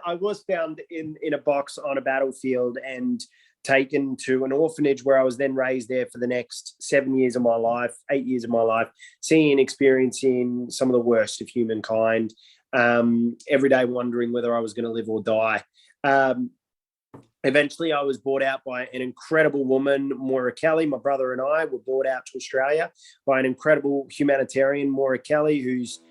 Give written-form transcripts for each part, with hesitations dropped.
I was found in a box on a battlefield and taken to an orphanage where I was then raised there for the next 7 years of my life, 8 years of my life, seeing and experiencing some of the worst of humankind, every day wondering whether I was going to live or die. Eventually, I was bought out by an incredible woman, Moira Kelly. My brother and I were brought out to Australia by an incredible humanitarian, Moira Kelly, who's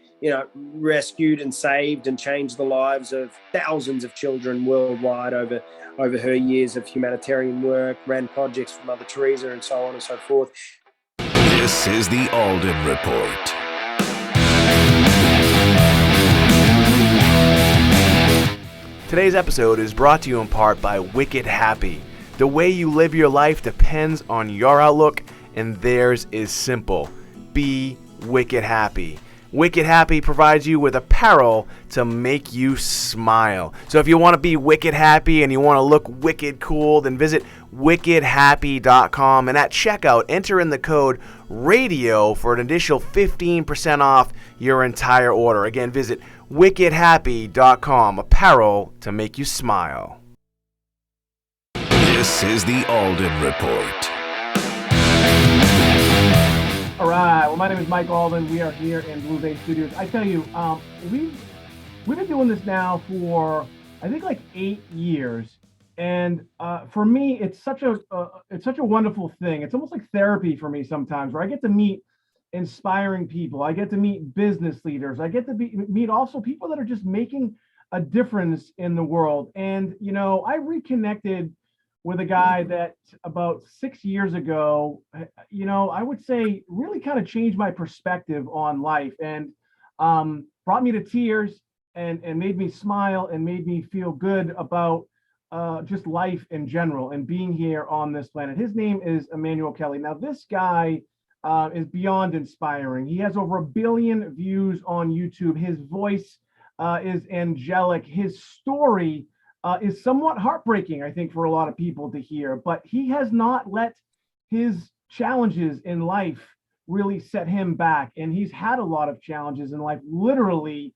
rescued and saved and changed the lives of thousands of children worldwide over her years of humanitarian work, ran projects for Mother Teresa and so on and so forth. This is the Alden Report. Today's episode is brought to you in part by Wicked Happy. The way you live your life depends on your outlook, and theirs is simple. Be Wicked Happy. Wicked Happy provides you with apparel to make you smile. So if you want to be wicked happy and you want to look wicked cool, then visit wickedhappy.com, and at checkout, enter in the code RADIO for an additional 15% off your entire order. Again, visit wickedhappy.com, apparel to make you smile. This is the Alden Report. All right. Well, my name is Mike Alden. We are here in Blue Bay Studios. I tell you, we've been doing this now for I think like 8 years, and for me, it's such a wonderful thing. It's almost like therapy for me sometimes, where I get to meet inspiring people. I get to meet business leaders. I get to meet also people that are just making a difference in the world. And I reconnected with a guy that about 6 years ago, I would say really kind of changed my perspective on life and brought me to tears and made me smile and made me feel good about just life in general and being here on this planet. His name is Emmanuel Kelly. Now, this guy is beyond inspiring. He has over 1 billion views on YouTube. His voice is angelic. His story is somewhat heartbreaking, I think, for a lot of people to hear, but he has not let his challenges in life really set him back. And he's had a lot of challenges in life, literally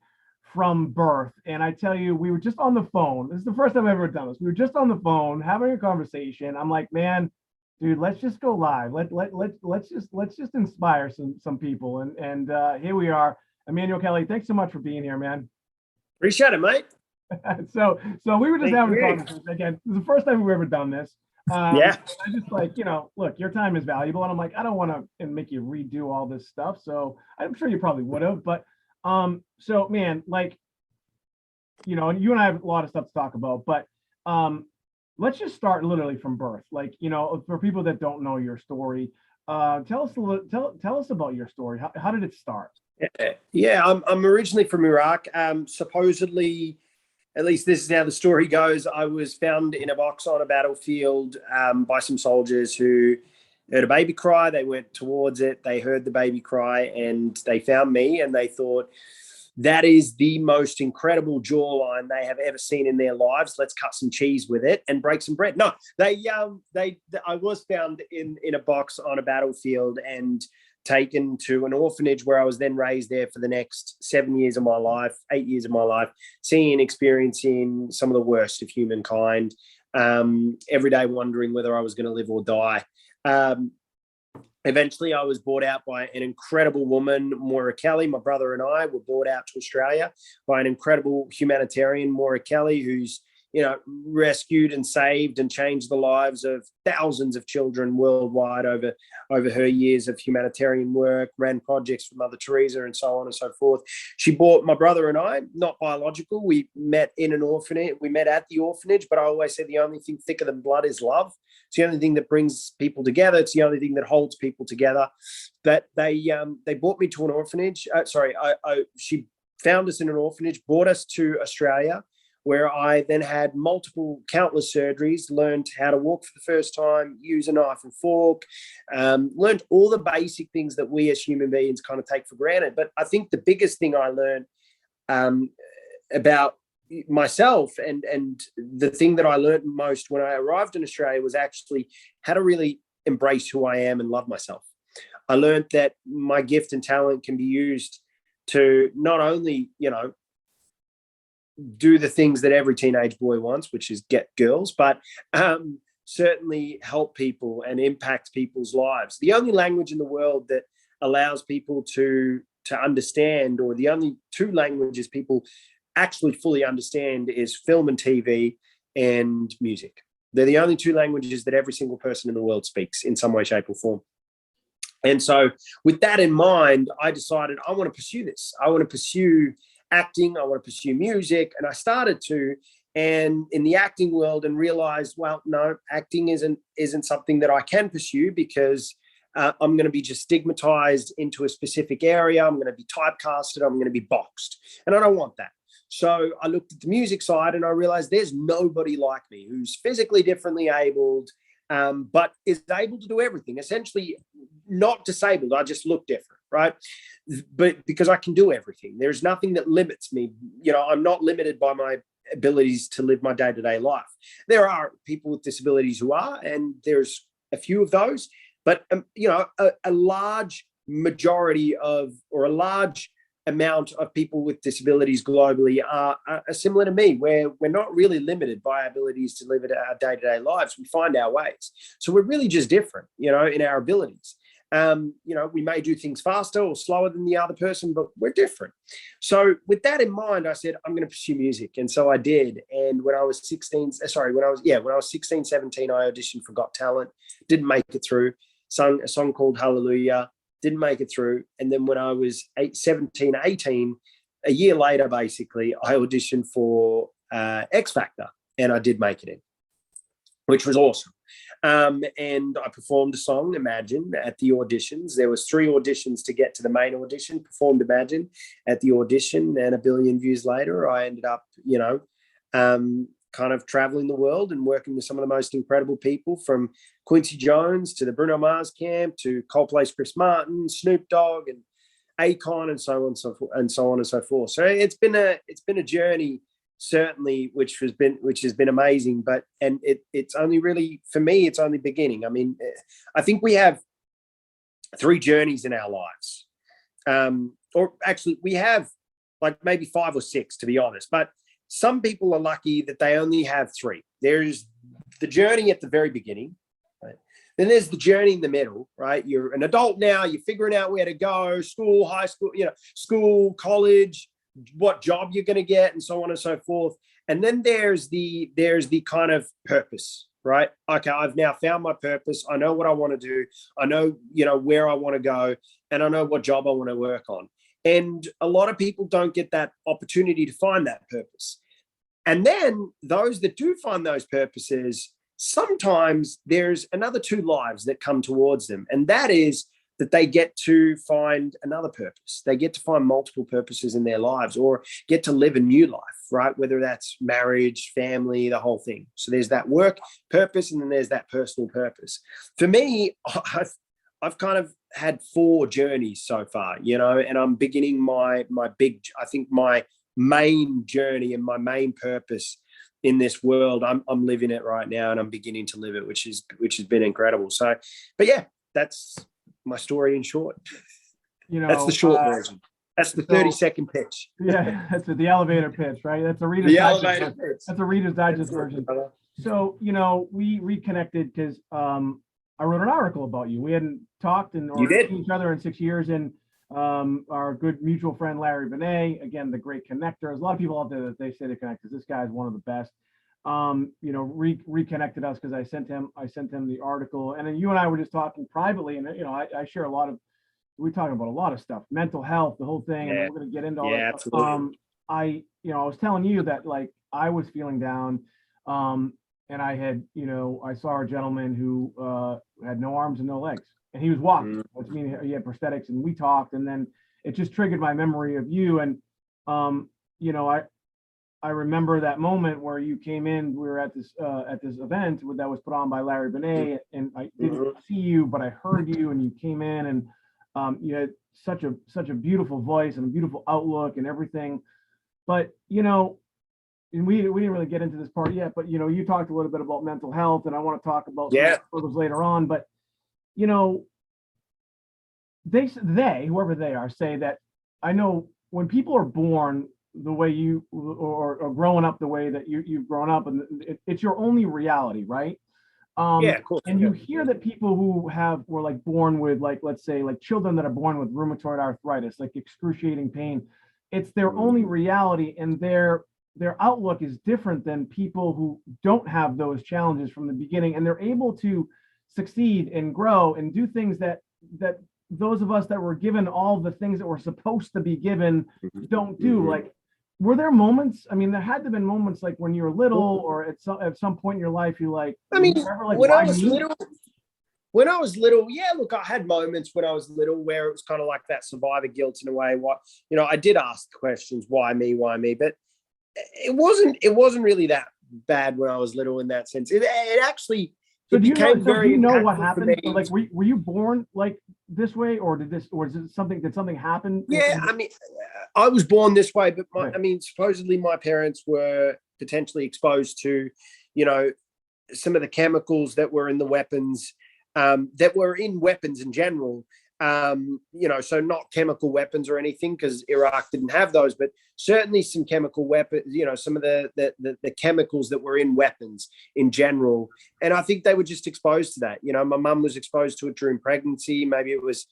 from birth. And I tell you, we were just on the phone. This is the first time I've ever done this. We were just on the phone having a conversation. I'm like, man, dude, let's just go live. Let's just inspire some people. And here we are. Emmanuel Kelly, thanks so much for being here, man. Appreciate it, mate. So we were just having a conversation. Again, this is the first time we've ever done this. Yeah. I just look, your time is valuable. And I'm like, I don't want to make you redo all this stuff. So I'm sure you probably would have. But so man, and you and I have a lot of stuff to talk about. But let's just start literally from birth. For people that don't know your story, tell us about your story. How did it start? Yeah, I'm originally from Iraq. Supposedly, at least this is how the story goes, I was found in a box on a battlefield by some soldiers who heard a baby cry. They went towards it. They heard the baby cry and they found me, and they thought, that is the most incredible jawline they have ever seen in their lives. Let's cut some cheese with it and break some bread. No, I was found in a box on a battlefield and taken to an orphanage where I was then raised there for the next 7 years of my life, 8 years of my life, seeing and experiencing some of the worst of humankind, every day wondering whether I was going to live or die. Eventually, I was bought out by an incredible woman, Moira Kelly. My brother and I were brought out to Australia by an incredible humanitarian, Moira Kelly, who's rescued and saved and changed the lives of thousands of children worldwide over her years of humanitarian work, ran projects for Mother Teresa and so on and so forth. She bought my brother and I, not biological. We met in an orphanage. We met at the orphanage, but I always say the only thing thicker than blood is love. It's the only thing that brings people together. It's the only thing that holds people together. That they brought me to an orphanage. She found us in an orphanage, brought us to Australia, where I then had countless surgeries, learned how to walk for the first time, use a knife and fork, learned all the basic things that we as human beings kind of take for granted. But I think the biggest thing I learned about myself and the thing that I learned most when I arrived in Australia was actually how to really embrace who I am and love myself. I learned that my gift and talent can be used to not only, do the things that every teenage boy wants, which is get girls, but certainly help people and impact people's lives. The only language in the world that allows people to understand, or the only two languages people actually fully understand, is film and TV and music. They're the only two languages that every single person in the world speaks in some way, shape, or form. And so with that in mind, I decided I want to pursue this. I want to pursue acting. I want to pursue music. And I started to, and in the acting world, and realized, well, no, acting isn't something that I can pursue, because I'm going to be just stigmatized into a specific area. I'm going to be typecasted. I'm going to be boxed. And I don't want that. So I looked at the music side and I realized there's nobody like me who's physically differently abled, but is able to do everything. Essentially not disabled. I just look different, right? But because I can do everything, there's nothing that limits me. You know, I'm not limited by my abilities to live my day-to-day life. There are people with disabilities who are, and there's a few of those, but you know, a large majority of, or a large amount of people with disabilities globally are similar to me, where we're not really limited by our abilities to live our day-to-day lives. We find our ways. So we're really just different, you know, in our abilities. You know, we may do things faster or slower than the other person, but we're different. So with that in mind, I said, I'm going to pursue music. And so I did. And when I was 16, 17, I auditioned for Got Talent, didn't make it through, sung a song called Hallelujah, didn't make it through. And then when I was 17, 18, a year later, basically, I auditioned for X Factor, and I did make it in, which was awesome. And I performed a song, Imagine, at the auditions. There was 3 auditions to get to the main audition, performed Imagine at the audition, and 1 billion views later, I ended up, you know, kind of traveling the world and working with some of the most incredible people, from Quincy Jones to the Bruno Mars camp to Coldplay's Chris Martin, Snoop Dogg, and Akon, and so on and so forth. So it's been a journey, certainly, which has been amazing. But it's only really, for me, it's only beginning. I mean, I think we have 3 journeys in our lives, or actually we have like maybe 5 or 6, to be honest. But some people are lucky that they only have 3. There's the journey at the very beginning, right? Then there's the journey in the middle, right? You're an adult now, you're figuring out where to go, school, high school, you know, school, college, what job you're going to get, and so on and so forth. And then there's the kind of purpose, right? Okay, I've now found my purpose. I know what I want to do. I know, you know, where I want to go, and I know what job I want to work on. And a lot of people don't get that opportunity to find that purpose. And then those that do find those purposes, sometimes there's another 2 lives that come towards them. And that is that they get to find another purpose. They get to find multiple purposes in their lives, or get to live a new life, right? Whether that's marriage, family, the whole thing. So there's that work purpose, and then there's that personal purpose. For me, I've kind of had 4 journeys so far, you know, and I'm beginning my main journey and my main purpose in this world. I'm living it right now, and I'm beginning to live it, which has been incredible. So, but yeah, that's my story in short. You know, that's the short version. That's the 30-second pitch. Yeah, that's the elevator pitch, right? That's a Reader's Digest. That's a Reader's Digest version. So, you know, we reconnected because I wrote an article about you. We hadn't talked or seen each other in 6 years, and our good mutual friend Larry Benet, again, the great connector. There's a lot of people out there that they say they connect, because this guy is one of the best. You know, reconnected us because I sent him the article, and then you and I were just talking privately, and you know, I share we're talking about a lot of stuff, mental health, the whole thing, and we're going to get into all that stuff. Absolutely. I was telling you that, like, I was feeling down, and I had, you know, I saw a gentleman who had no arms and no legs, and he was walking, which means he had prosthetics, and we talked, and then it just triggered my memory of you. And you know, I remember that moment where you came in. We were at this event that was put on by Larry Benet, and I didn't see you, but I heard you, and you came in, and you had such a beautiful voice and a beautiful outlook and everything. But you know, and we didn't really get into this part yet, but you know, you talked a little bit about mental health, and I want to talk about some struggles later on. But you know, they whoever they are say that, I know when people are born, the way you or growing up the way that you've grown up, and it's your only reality, right? Yeah, of course. And you hear that people who were like born with, like, let's say, like children that are born with rheumatoid arthritis, like excruciating pain, it's their only reality, and their outlook is different than people who don't have those challenges from the beginning, and they're able to succeed and grow and do things that those of us that were given all the things that we're supposed to be given don't do. Like, were there moments? I mean, there had to have been moments like when you were little, or at some point in your life, you like. I mean, like, when I was little, yeah. Look, I had moments when I was little where it was kind of like that survivor guilt in a way. What, I did ask questions, why me, but it wasn't really that bad when I was little in that sense. It actually. So do you know what impactful happened? So, like, were you born like this way, or did something happen? Yeah, I mean, I was born this way, but supposedly my parents were potentially exposed to, some of the chemicals that were in the weapons, that were in weapons in general. So not chemical weapons or anything, because Iraq didn't have those, but certainly some chemical weapons, some of the chemicals that were in weapons in general. And I think they were just exposed to that. My mum was exposed to it during pregnancy. Maybe it was,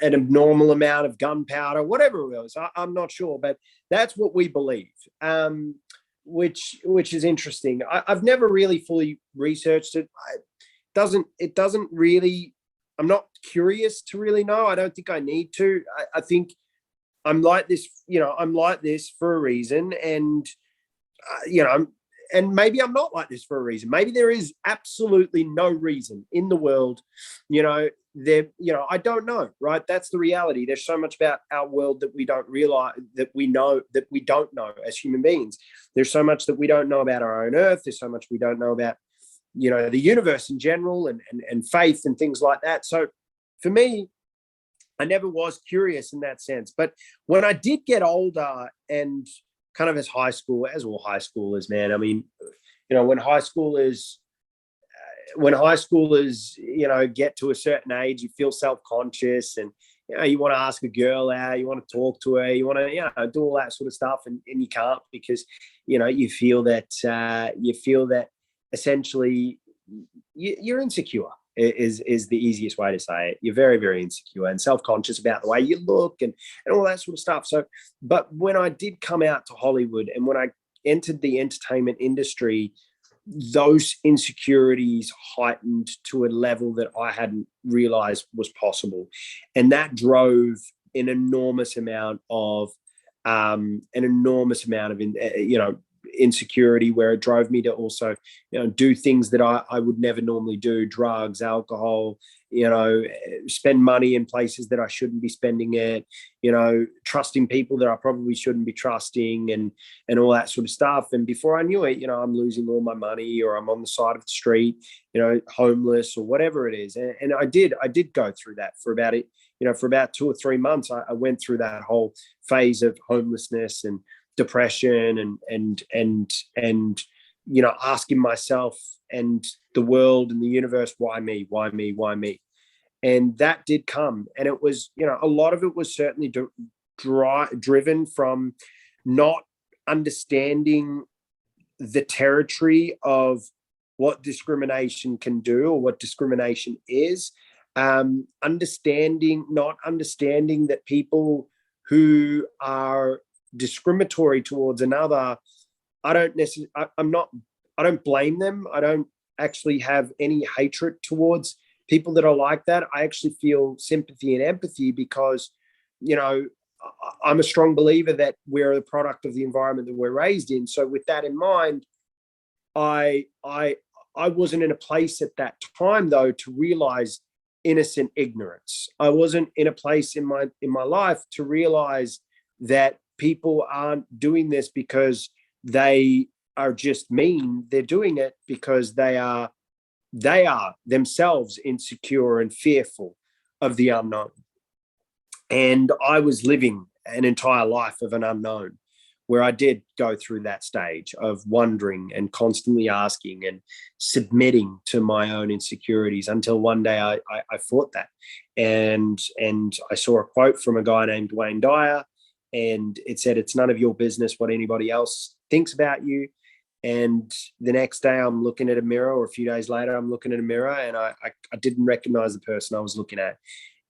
an abnormal amount of gunpowder, whatever it was. I'm not sure, but that's what we believe, which is interesting. I've never really fully researched it. It doesn't really, I'm not curious to really know. I don't think I need to. I think I'm like this, I'm like this for a reason. And, and maybe I'm not like this for a reason. Maybe there is absolutely no reason in the world, I don't know, right? That's the reality. There's so much about our world that we don't realize, that we know, that we don't know as human beings. There's so much that we don't know about our own earth. There's so much we don't know about, the universe in general, and faith and things like that. So for me, I never was curious in that sense. But when I did get older, and kind of as all high schoolers, man, I mean, when high schoolers, get to a certain age, you feel self-conscious, and, you want to ask a girl out, you want to talk to her, you want to, do all that sort of stuff. And you can't, because, you feel that essentially you're insecure is the easiest way to say it. You're very, very insecure and self-conscious about the way you look and all that sort of stuff. So, but when I did come out to Hollywood, and when I entered the entertainment industry, those insecurities heightened to a level that I hadn't realized was possible. And that drove an enormous amount of insecurity, where it drove me to also, do things that I would never normally do: drugs, alcohol, spend money in places that I shouldn't be spending it, trusting people that I probably shouldn't be trusting, and all that sort of stuff. And before I knew it, I'm losing all my money, or I'm on the side of the street, homeless, or whatever it is. And I did go through that for about 2 or 3 months. I went through that whole phase of homelessness and depression, and asking myself and the world and the universe, why me? And that did come, and it was, a lot of it was certainly driven from not understanding the territory of what discrimination can do, or what discrimination is. Not understanding that people who are discriminatory towards another, I don't blame them. I don't actually have any hatred towards people that are like that. I actually feel sympathy and empathy, because, I'm a strong believer that we're a product of the environment that we're raised in. So with that in mind, I wasn't in a place at that time, though, to realize innocent ignorance. I wasn't in a place in my life to realize that people aren't doing this because they are just mean. They're doing it because they are themselves insecure and fearful of the unknown. And I was living an entire life of an unknown, where I did go through that stage of wondering and constantly asking and submitting to my own insecurities, until one day I fought that. And I saw a quote from a guy named Wayne Dyer, and it said, it's none of your business what anybody else thinks about you. And the next day I'm looking at a mirror, or a few days later, I'm looking at a mirror, and I didn't recognize the person I was looking at.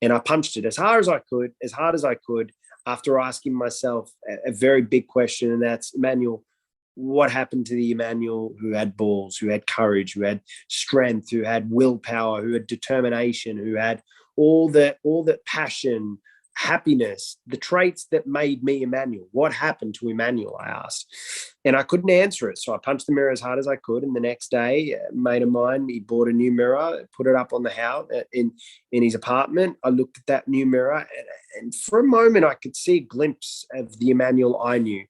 And I punched it as hard as I could, after asking myself a very big question. And that's, Emmanuel, what happened to the Emmanuel who had balls, who had courage, who had strength, who had willpower, who had determination, who had all that passion, happiness, the traits that made me Emmanuel? What happened to Emmanuel, I asked. And I couldn't answer it. So I punched the mirror as hard as I could. And the next day, a mate of mine, he bought a new mirror, put it up on the house in his apartment. I looked at that new mirror, and for a moment, I could see a glimpse of the Emmanuel I knew.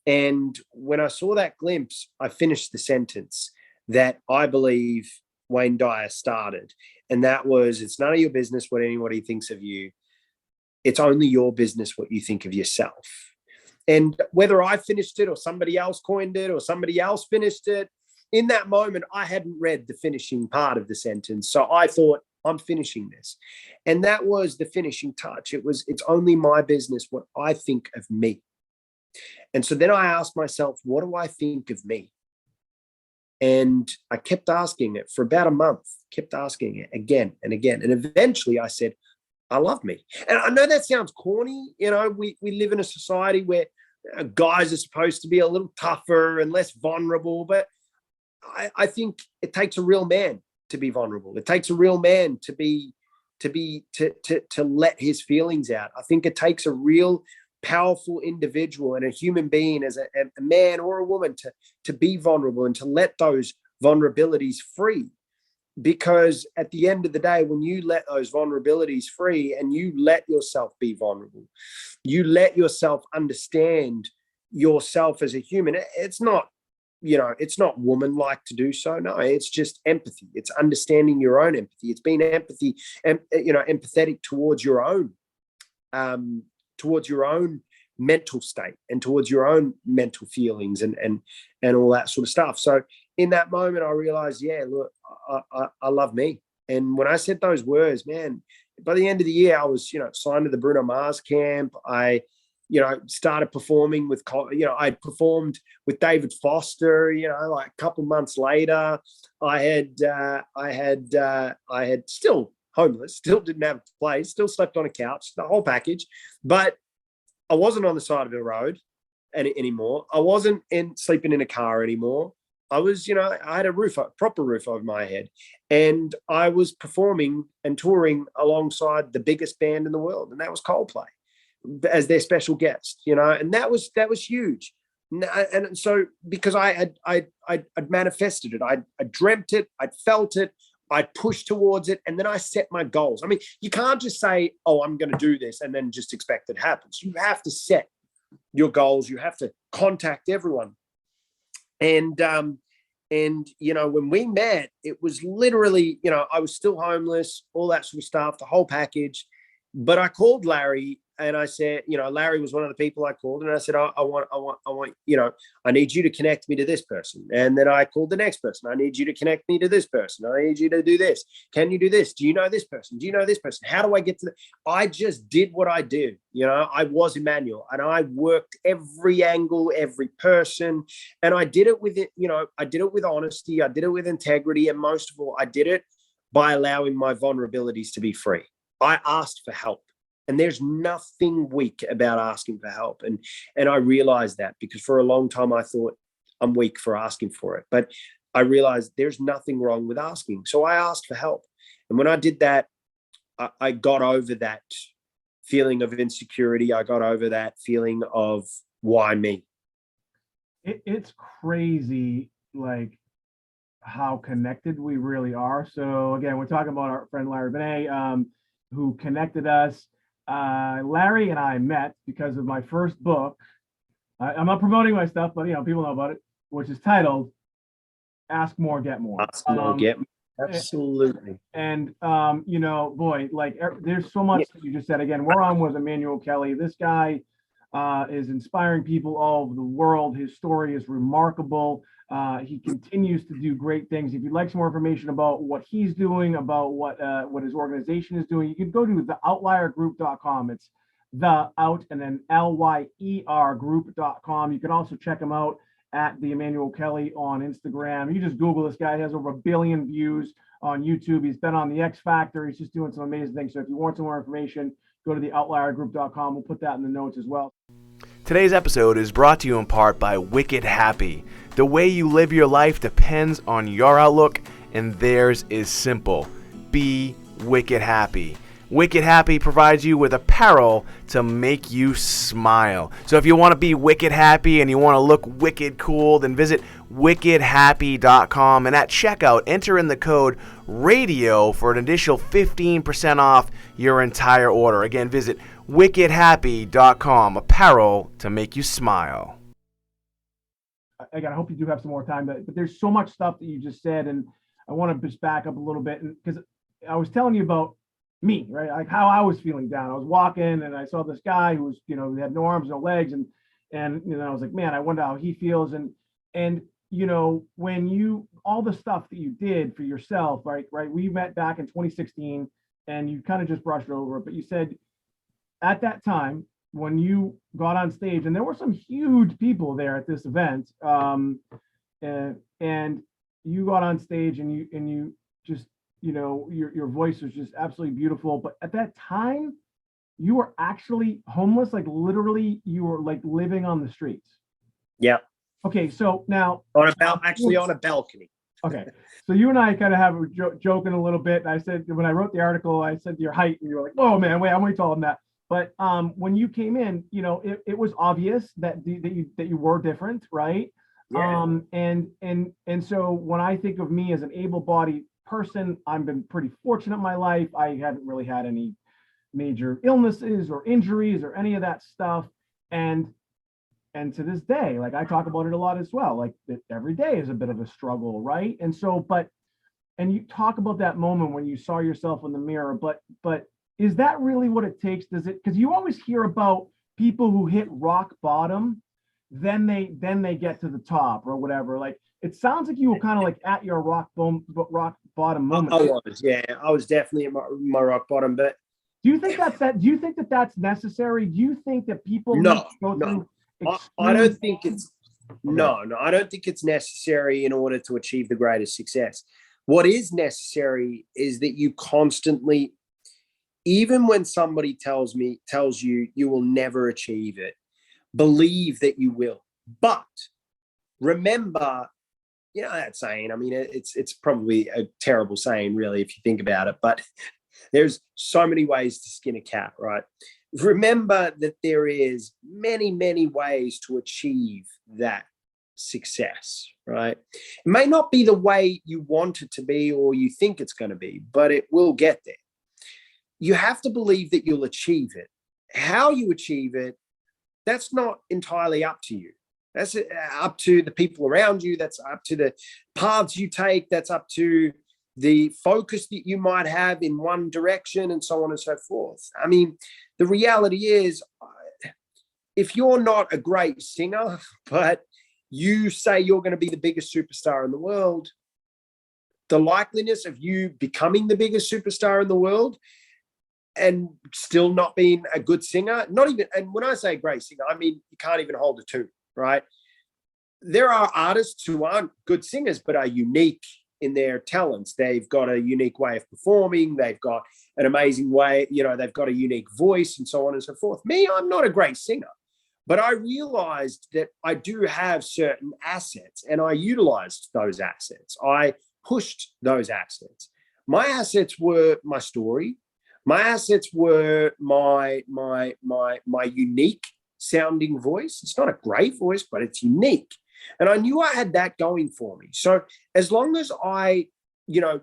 And when I saw that glimpse, I finished the sentence that I believe Wayne Dyer started. And that was, it's none of your business what anybody thinks of you. It's only your business what you think of yourself. And whether I finished it or somebody else coined it or somebody else finished it, in that moment, I hadn't read the finishing part of the sentence. So I thought, I'm finishing this. And that was the finishing touch. It's only my business what I think of me. And so then I asked myself, what do I think of me? And I kept asking it for about a month, kept asking it again and again. And eventually I said, I love me. And I know that sounds corny. You know, we live in a society where guys are supposed to be a little tougher and less vulnerable, but I think it takes a real man to be vulnerable. It takes a real man to let his feelings out. I think it takes a real powerful individual and a human being, as a man or a woman, to be vulnerable and to let those vulnerabilities free. Because at the end of the day, when you let those vulnerabilities free and you let yourself be vulnerable, you let yourself understand yourself as a human. It's not, it's not woman-like to do so. No, it's just empathy. It's understanding your own empathy. It's being empathy and, empathetic towards your own mental state and towards your own mental feelings and all that sort of stuff. So in that moment, I realized, yeah, look, I love me. And when I said those words, man, by the end of the year, I was, signed to the Bruno Mars camp. I, started performing with, I performed with David Foster, like a couple months later. I had still homeless, still didn't have a place, still slept on a couch, the whole package. But I wasn't on the side of the road anymore. I wasn't sleeping in a car anymore. I was, I had a proper roof over my head, and I was performing and touring alongside the biggest band in the world, and that was Coldplay, as their special guest, and that was huge. And so because I'd manifested it, I dreamt it, I'd felt it, I pushed towards it, and then I set my goals. I mean, you can't just say, oh, I'm going to do this, and then just expect it happens. You have to set your goals. You have to contact everyone. And when we met, it was literally, I was still homeless, all that sort of stuff, the whole package. But I called Larry, and I said, Larry was one of the people I called, and I said, I want, I need you to connect me to this person. And then I called the next person. I need you to connect me to this person. I need you to do this. Can you do this? Do you know this person? Do you know this person? How do I get to I just did what I did. I was Emmanuel, and I worked every angle, every person. And I did it with it, I did it with honesty. I did it with integrity. And most of all, I did it by allowing my vulnerabilities to be free. I asked for help. And there's nothing weak about asking for help. And I realized that, because for a long time I thought I'm weak for asking for it. But I realized there's nothing wrong with asking. So I asked for help. And when I did that, I got over that feeling of insecurity. I got over that feeling of why me. It's crazy, like, how connected we really are. So again, we're talking about our friend Larry Benet, who connected us. Larry and I met because of my first book. I'm not promoting my stuff, but people know about it, which is titled "Ask More, Get More." Ask more, get more. Absolutely. And boy, like, there's so much that you just said. Again, we're on with Emmanuel Kelly. This guy is inspiring people all over the world. His story is remarkable. He continues to do great things. If you'd like some more information about what he's doing, about what his organization is doing, you can go to theoutliergroup.com. It's the out and then LYER group.com. You can also check him out at the Emmanuel Kelly on Instagram. You just Google this guy. He has over 1 billion views on YouTube. He's been on the X Factor. He's just doing some amazing things. So if you want some more information, go to the outliergroup.com. We'll put that in the notes as well. Today's episode is brought to you in part by Wicked Happy. The way you live your life depends on your outlook, and theirs is simple. Be wicked happy. Wicked Happy provides you with apparel to make you smile. So if you want to be wicked happy and you want to look wicked cool, then visit wickedhappy.com, and at checkout, enter in the code RADIO for an additional 15% off your entire order. Again, visit wickedhappy.com, apparel to make you smile. Again, I hope you do have some more time, but there's so much stuff that you just said, and I want to just back up a little bit, because I was telling you about me, right? Like how I was feeling down. I was walking and I saw this guy who was, he had no arms, no legs. And I was like, man, I wonder how he feels. And, when all the stuff that you did for yourself, right. We met back in 2016 and you kind of just brushed over it, but you said at that time when you got on stage, and there were some huge people there at this event, and you got on stage and you just, your voice was just absolutely beautiful. But at that time, you were actually homeless, like literally you were like living on the streets. Yeah. Okay. So now on a balcony. Okay. So you and I kind of have joking a little bit. I said, when I wrote the article, I said your height and you were like, whoa, man, wait, I'm way taller than that. But when you came in, it was obvious that you were different. Right. Yeah. And so when I think of me as an able-bodied person, I've been pretty fortunate in my life. I haven't really had any major illnesses or injuries or any of that stuff. And to this day, like I talk about it a lot as well, like every day is a bit of a struggle, right? And so, and you talk about that moment when you saw yourself in the mirror, but is that really what it takes? Because you always hear about people who hit rock bottom, then they get to the top or whatever. Like it sounds like you were kind of like at your rock bottom moment. I was definitely at my rock bottom. But do you think that's necessary? Do you think that people need to go through? I don't think it's I don't think it's necessary in order to achieve the greatest success. What is necessary is that you constantly, even when somebody tells you you will never achieve it, believe that you will. But remember, that saying, I mean, it's probably a terrible saying, really, if you think about it, but there's so many ways to skin a cat, right? Remember that there is many, many ways to achieve that success, right? It may not be the way you want it to be or you think it's going to be, but it will get there. You have to believe that you'll achieve it. How you achieve it, that's not entirely up to you. That's up to the people around you. That's up to the paths you take. That's up to the focus that you might have in one direction and so on and so forth. I mean, the reality is, if you're not a great singer, but you say you're going to be the biggest superstar in the world, the likeliness of you becoming the biggest superstar in the world and still not being a good singer, and when I say great singer, I mean, you can't even hold a tune, right? There are artists who aren't good singers, but are unique in their talents. They've got a unique way of performing. They've got an amazing way, they've got a unique voice and so on and so forth. Me, I'm not a great singer, but I realized that I do have certain assets and I utilized those assets. I pushed those assets. My assets were my story. My assets were my unique sounding voice. It's not a great voice, but it's unique. And I knew I had that going for me. So as long as I,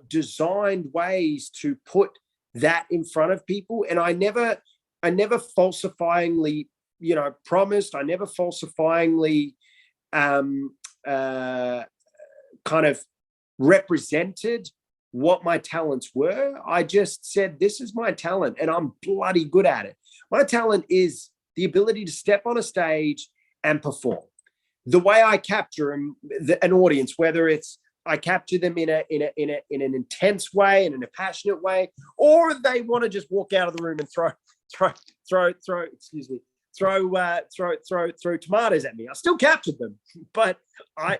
designed ways to put that in front of people, and I never falsifyingly, promised, I never falsifyingly kind of represented what my talents were. I just said, this is my talent and I'm bloody good at it. My talent is the ability to step on a stage and perform. The way I capture an audience, whether it's I capture them in an intense way and in a passionate way, or they want to just walk out of the room and throw tomatoes at me. I still captured them, but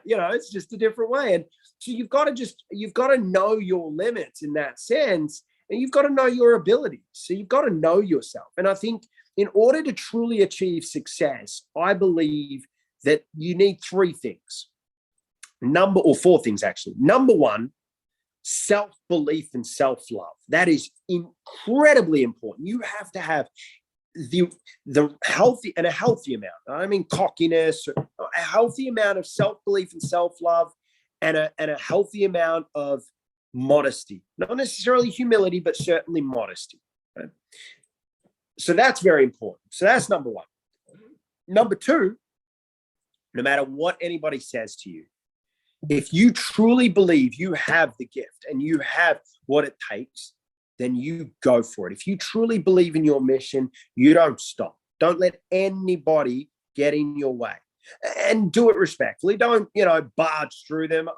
it's just a different way. And so you've got to know your limits in that sense, and you've got to know your abilities. So you've got to know yourself. And I think in order to truly achieve success, I believe that you need four things actually. Number one, self-belief and self-love. That is incredibly important. You have to have the healthy amount. I mean cockiness, a healthy amount of self-belief and self-love, and a healthy amount of modesty. Not necessarily humility, but certainly modesty. Right? So that's very important. So that's number one. Number two, no matter what anybody says to you, if you truly believe you have the gift and you have what it takes, then you go for it. If you truly believe in your mission, you don't stop. Don't let anybody get in your way, and do it respectfully. Don't, barge through them.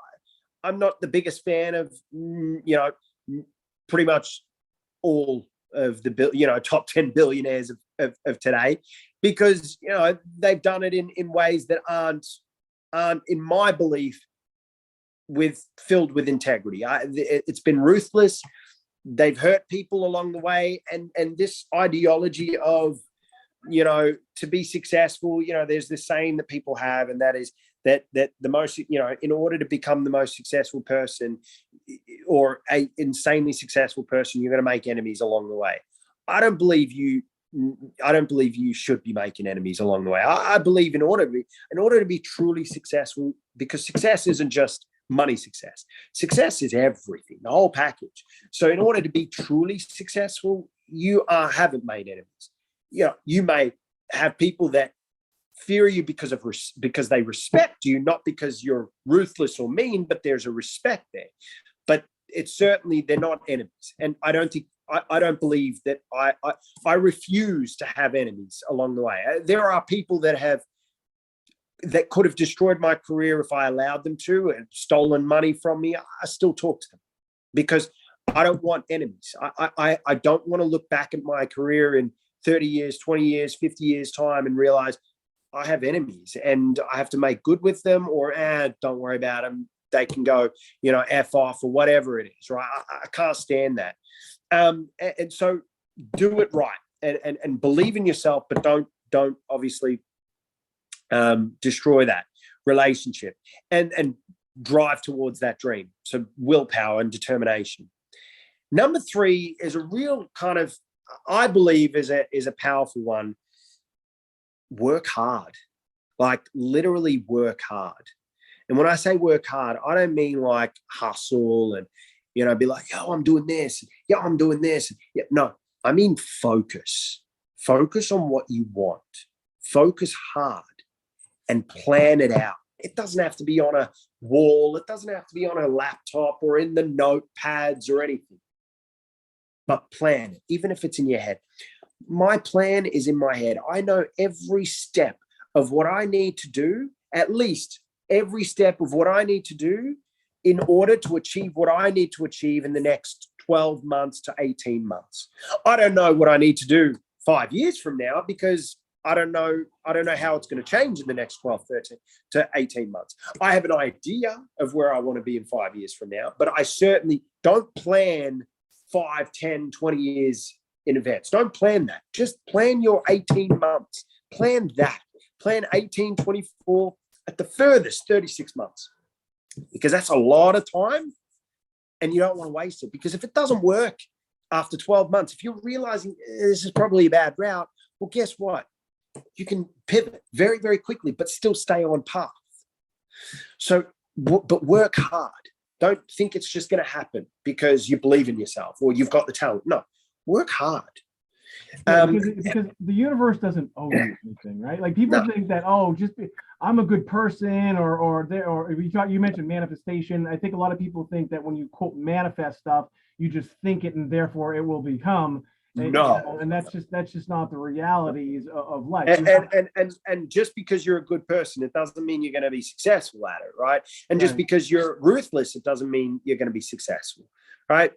I'm not the biggest fan of, pretty much all of the, top 10 billionaires of today, because, they've done it in ways that aren't, in my belief, filled with integrity. It's been ruthless. They've hurt people along the way, and this ideology of, to be successful, there's this saying that people have, and that is that the most, in order to become the most successful person or a insanely successful person, you're going to make enemies along the way. I don't believe you should be making enemies along the way. I believe in order to be truly successful, because success isn't just money success. Success is everything, the whole package. So in order to be truly successful, you haven't made enemies. You may have people that fear you because they respect you, not because you're ruthless or mean, but there's a respect there. But it's certainly, they're not enemies. And I don't believe that. I refuse to have enemies along the way. There are people that could have destroyed my career if I allowed them to, and stolen money from me. I still talk to them because I don't want enemies. I don't want to look back at my career in 30 years, 20 years, 50 years time and realize I have enemies and I have to make good with them, or don't worry about them. They can go, F off, or whatever it is, right? I can't stand that. And so do it right and believe in yourself, but don't obviously destroy that relationship and drive towards that dream. So willpower and determination. Number three is a real kind of, I believe is a powerful one. Work hard, like literally work hard. And when I say work hard, I don't mean like hustle and, be like, yo, I'm doing this. Yeah, I'm doing this. Yeah, no, I mean focus. Focus on what you want. Focus hard and plan it out. It doesn't have to be on a wall. It doesn't have to be on a laptop or in the notepads or anything. But plan it, even if it's in your head. My plan is in my head. I know every step of what I need to do, at least every step of what I need to do in order to achieve what I need to achieve in the next 12 months to 18 months. I don't know what I need to do 5 years from now, because I don't know how it's going to change in the next 12, 13 to 18 months. I have an idea of where I want to be in 5 years from now, but I certainly don't plan 5, 10, 20 years in advance. Don't plan that. Just plan your 18 months. Plan that. Plan 18, 24, at the furthest 36 months, because that's a lot of time and you don't want to waste it. Because if it doesn't work after 12 months, if you're realizing this is probably a bad route, well, guess what? You can pivot very, very quickly, but still stay on path. So, but work hard. Don't think it's just going to happen because you believe in yourself or you've got the talent. No, work hard. Because the universe doesn't owe you anything, right? Like people think that, I'm a good person, or you mentioned manifestation. I think a lot of people think that when you quote manifest stuff, you just think it and therefore it will become. And that's just not the realities of life. And just because you're a good person, it doesn't mean you're going to be successful at it, right? And just because you're ruthless, it doesn't mean you're going to be successful, right?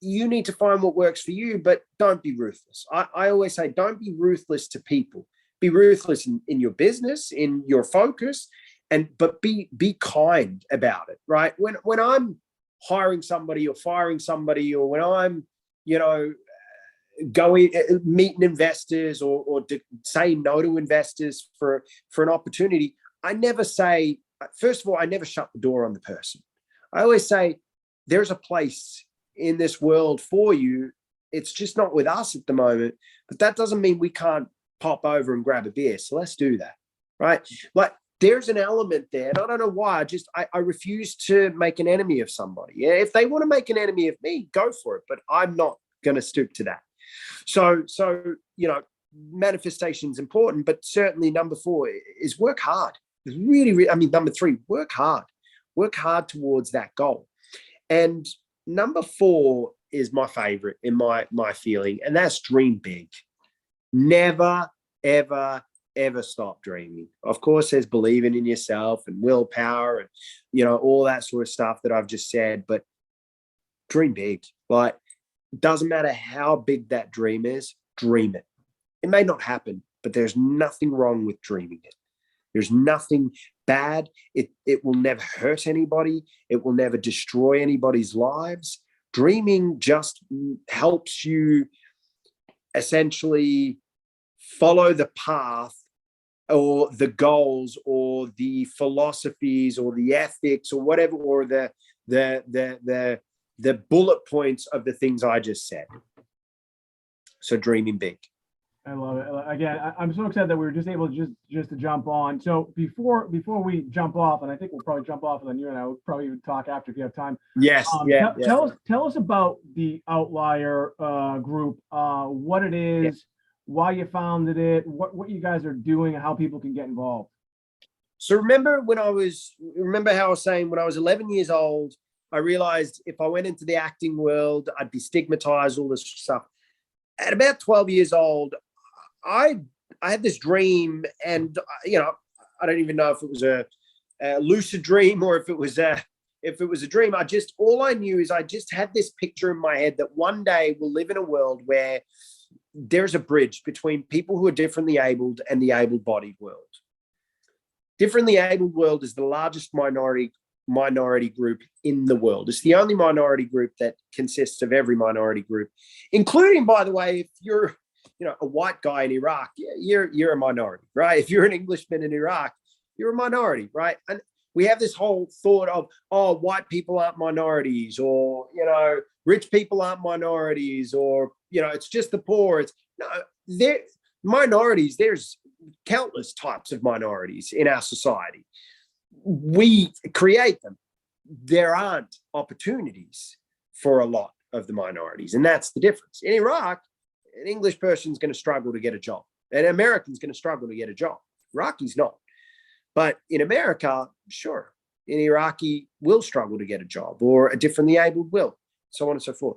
you need to find what works for you, but don't be ruthless. I always say, don't be ruthless to people. Be ruthless in your business, in your focus, but be kind about it, right? When I'm hiring somebody or firing somebody, or when I'm, going meeting investors or saying no to investors for an opportunity, I never say, first of all, I never shut the door on the person. I always say, there's a place in this world for you. It's just not with us at the moment, but that doesn't mean we can't pop over and grab a beer. So let's do that, right? Like, there's an element there, and I don't know why. I refuse to make an enemy of somebody. Yeah, if they want to make an enemy of me, go for it, but I'm not going to stoop to that. So manifestation is important, but certainly number 4 is work hard. Really, number 3, work hard towards that goal. And number 4 is my favorite in my feeling, and that's dream big. Never, ever, ever stop dreaming. Of course, there's believing in yourself and willpower and, all that sort of stuff that I've just said, but dream big. Like, it doesn't matter how big that dream is, dream it. It may not happen, but there's nothing wrong with dreaming it. There's nothing bad. It will never hurt anybody. It will never destroy anybody's lives. Dreaming just helps you essentially follow the path or the goals or the philosophies or the ethics or whatever, or the bullet points of the things I just said. So dreaming big. I love it. Again, I'm so excited that we were just able to just to jump on. So before we jump off, and I think we'll probably jump off, and then you and I will probably even talk after if you have time. Yes. Tell us about the Outlier group, what it is, why you founded it, what you guys are doing, and how people can get involved. So remember how I was saying, when I was 11 years old, I realized if I went into the acting world, I'd be stigmatized, all this stuff. At about 12 years old, I had this dream, and I don't even know if it was a lucid dream or if it was a dream. All I knew is I just had this picture in my head that one day we'll live in a world where there's a bridge between people who are differently abled and the able-bodied world. Differently abled world is the largest minority group in the world. It's the only minority group that consists of every minority group, including, by the way, if you're a white guy in Iraq, you're a minority, right? If you're an Englishman in Iraq, you're a minority, right? And we have this whole thought of, white people aren't minorities, or rich people aren't minorities, or it's just the poor. They're minorities. There's countless types of minorities in our society. We create them. There aren't opportunities for a lot of the minorities, and that's the difference. In Iraq, an English person's going to struggle to get a job. An American's going to struggle to get a job. Iraqi's not. But in America, sure, an Iraqi will struggle to get a job, or a differently abled will, so on and so forth.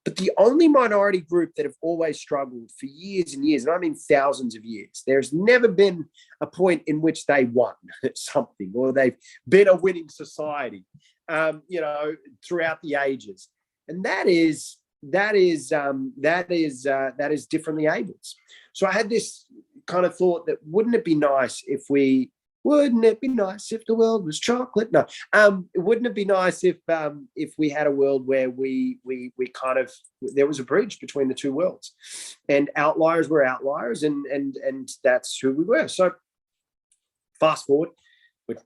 But the only minority group that have always struggled for years and years, and I mean thousands of years, there's never been a point in which they won something, or they've been a winning society, throughout the ages. And that is differently abled. So I had this kind of thought that wouldn't it be nice if the world was chocolate? No. Wouldn't it be nice if we had a world where we there was a bridge between the two worlds, and outliers were outliers, and that's who we were. So fast forward,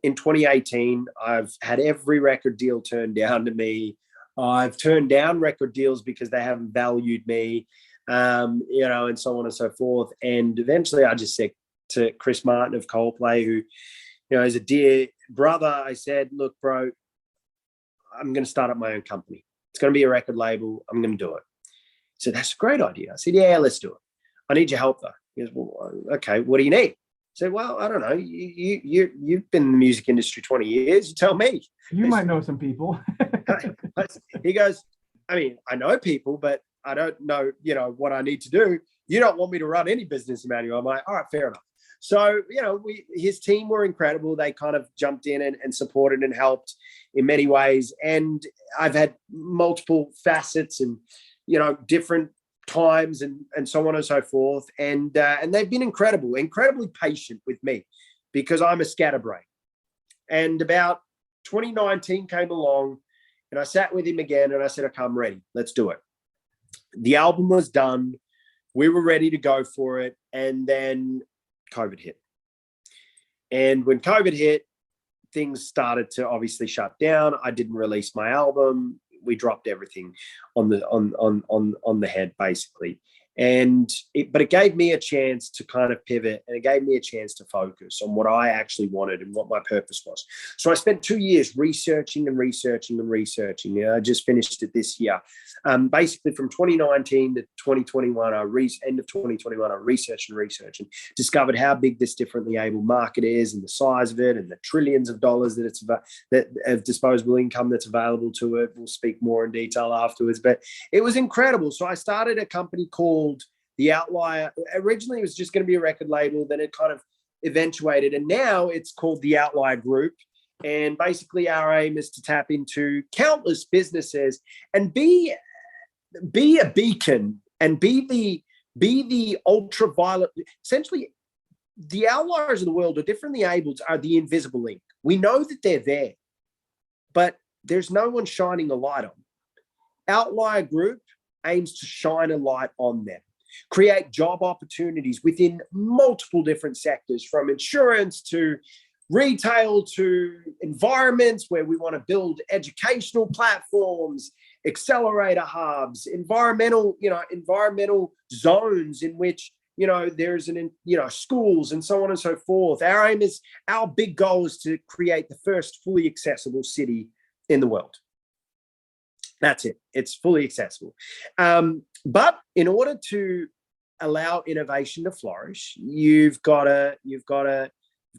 in 2018, I've had every record deal turned down to me. I've turned down record deals because they haven't valued me, and so on and so forth. And eventually I just said to Chris Martin of Coldplay, who, is a dear brother, I said, look, bro, I'm going to start up my own company. It's going to be a record label. I'm going to do it. He said, that's a great idea. I said, yeah, let's do it. I need your help though. He goes, well, okay, what do you need? I said, well, I don't know. You've been in the music industry 20 years. You tell me. You might know some people. He goes, I know people, but I don't know, what I need to do. You don't want me to run any business, Emmanuel. I'm like, all right, fair enough. So, his team were incredible. They kind of jumped in and supported and helped in many ways. And I've had multiple facets and, different times and so on and so forth. And they've been incredibly patient with me because I'm a scatterbrain. And about 2019 came along and I sat with him again and I said, okay, I'm ready. Let's do it. The album was done. We were ready to go for it. And then COVID hit. And when COVID hit, things started to obviously shut down. I didn't release my album. We dropped everything on the head, basically. But it gave me a chance to kind of pivot, and it gave me a chance to focus on what I actually wanted and what my purpose was. So I spent 2 years researching. I just finished it this year. Basically from 2019 to 2021, end of 2021, I researched and discovered how big this differently able market is and the size of it and the trillions of dollars that of disposable income that's available to it. We'll speak more in detail afterwards, but it was incredible. So I started a company called The Outlier. Originally, it was just going to be a record label. Then it kind of eventuated, and now it's called The Outlier Group. And basically, our aim is to tap into countless businesses and be a beacon and be the ultraviolet. Essentially, the outliers of the world, or differently abled, are the invisible ink. We know that they're there, but there's no one shining a light on. Outlier Group aims to shine a light on them, create job opportunities within multiple different sectors, from insurance to retail to environments, where we want to build educational platforms, accelerator hubs, environmental zones in which, there's schools and so on and so forth. Our big goal is to create the first fully accessible city in the world. That's it. It's fully accessible. But in order to allow innovation to flourish, you've got to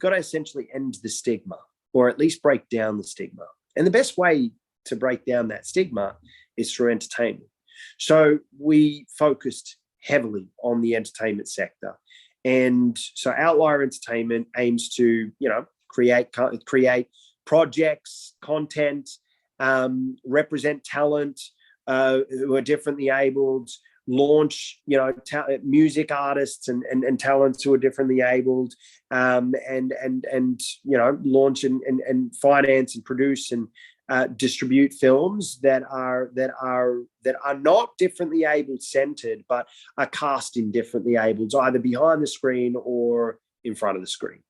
essentially end the stigma, or at least break down the stigma. And the best way to break down that stigma is through entertainment. So we focused heavily on the entertainment sector. And so Outlier Entertainment aims to, create projects, content, represent talent who are differently abled, launch music artists and talents who are differently abled, and launch and finance and produce and distribute films that are not differently abled centered, but are cast in differently abled, either behind the screen or in front of the screen.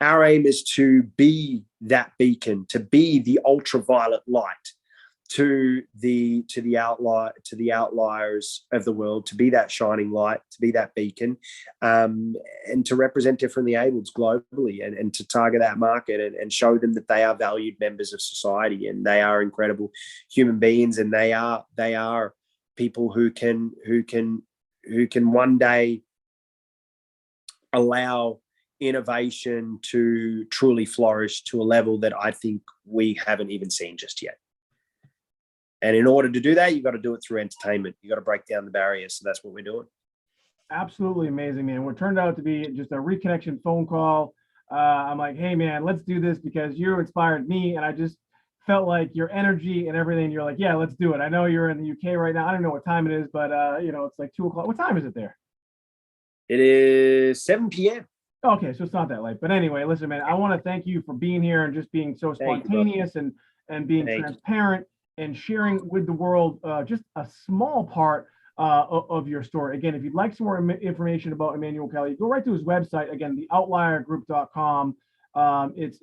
Our aim is to be that beacon, to be the ultraviolet light to the outliers of the world, to be that shining light, to be that beacon, and to represent differently abled globally, and to target that market and show them that they are valued members of society, and they are incredible human beings, and they are people who can one day allow innovation to truly flourish to a level that I think we haven't even seen just yet. And in order to do that, you've got to do it through entertainment. You've got to break down the barriers. So that's what we're doing. Absolutely amazing, man. What turned out to be just a reconnection phone call. I'm like, hey, man, let's do this because you inspired me. And I just felt like your energy and everything. You're like, yeah, let's do it. I know you're in the UK right now. I don't know what time it is, but, it's like 2:00. What time is it there? It is 7 p.m. Okay, so it's not that late. But anyway, listen, man, I want to thank you for being here and just being so spontaneous and being transparent and sharing with the world just a small part of your story. Again, if you'd like some more information about Emmanuel Kelly, go right to his website. Again, theoutliergroup.com. It's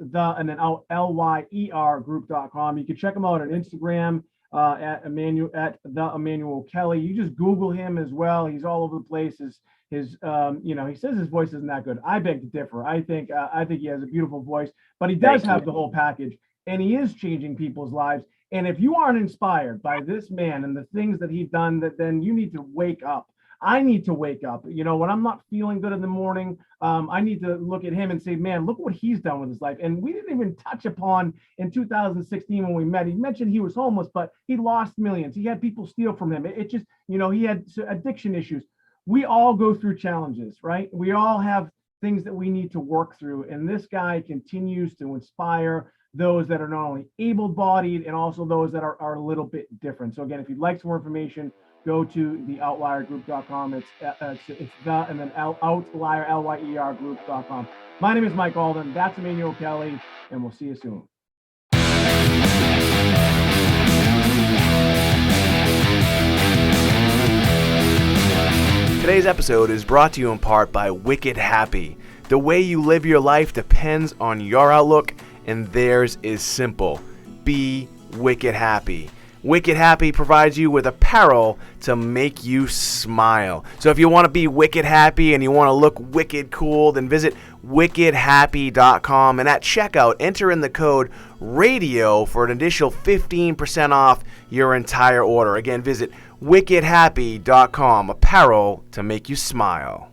LYER group.com. You can check him out on Instagram at the Emmanuel Kelly. You just Google him as well. He's all over the place. He says his voice isn't that good. I beg to differ. I think he has a beautiful voice, but he does have the whole package, and he is changing people's lives. And if you aren't inspired by this man and the things that he's done, then you need to wake up. I need to wake up. When I'm not feeling good in the morning, I need to look at him and say, man, look what he's done with his life. And we didn't even touch upon in 2016 when we met. He mentioned he was homeless, but he lost millions. He had people steal from him. It just, he had addiction issues. We all go through challenges, right? We all have things that we need to work through. And this guy continues to inspire those that are not only able-bodied and also those that are a little bit different. So again, if you'd like some more information, go to theoutliergroup.com. It's the and then outlier LYER group.com. My name is Mike Alden. That's Emmanuel Kelly, and we'll see you soon. Today's episode is brought to you in part by Wicked Happy. The way you live your life depends on your outlook, and theirs is simple. Be wicked happy. Wicked Happy provides you with apparel to make you smile. So if you want to be wicked happy and you want to look wicked cool, then visit wickedhappy.com, and at checkout, enter in the code RADIO for an additional 15% off your entire order. Again, visit wickedhappy.com, apparel to make you smile.